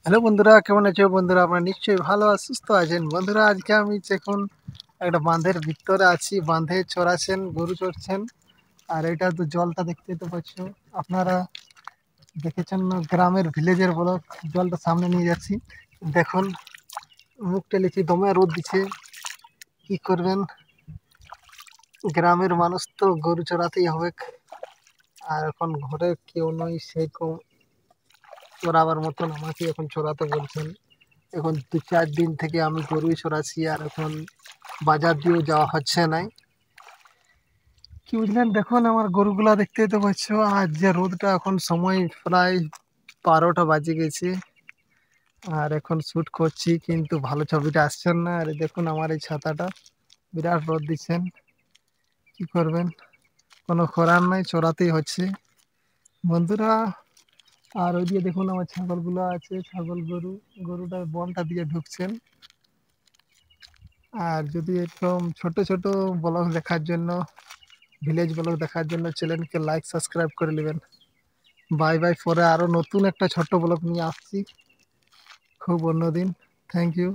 Hello বন্ধুরা, কেমন আছো বন্ধুরা? আপনারা নিশ্চয়ই ভালো আর সুস্থ আছেন। বন্ধুরা, আজকে আমি এখন একটা বাঁধের ভিতরে আছি। বাঁধে চড়াচ্ছেন, গরু চড়ছেন। আর এটা তো জলটা দেখতেই তো পাচ্ছ আপনারা। দেখেছেন না, গ্রামের ভিলেজের ব্লক। জলটা সামনে নিয়ে যাচ্ছি, দেখুন। মুখ টেলেছি, দমে রোদ দিচ্ছে। কি করবেন, গ্রামের মানুষ তো গরু চড়াতেই হবে। আর এখন ঘরে কেউ নয় সেরকম, চড়াবার মতন আমাকে এখন চড়াতে বলছেন। এখন ২-৪ দিন থেকে আমি গরুই চড়াচ্ছি, আর এখন বাজার দিয়েও যাওয়া হচ্ছে না। কি বুঝলেন, দেখুন আমার গরুগুলা দেখতেই তো পাচ্ছ। আর যে রোদটা, এখন সময় প্রায় ১২টা বাজে গেছে। আর এখন শ্যুট করছি, কিন্তু ভালো ছবিটা আসছেন না। আর দেখুন আমার এই ছাতাটা, বিরাট রোদ দিচ্ছেন। কি করবেন, কোনো করার নাই, চড়াতেই হচ্ছে বন্ধুরা। আর ওই দিয়ে দেখুন আমার ছাগলগুলো আছে, ছাগল গরুটা বনটা দিয়ে ঢুকছেন। আর যদি এরকম ছোট ছোট ব্লগ দেখার জন্য, ভিলেজ ব্লগ দেখার জন্য চ্যানেলকে লাইক সাবস্ক্রাইব করে নেবেন। বাই বাই, পরে আরও নতুন একটা ছোট্ট ব্লগ নিয়ে আসছি খুব অন্যদিন। Thank you.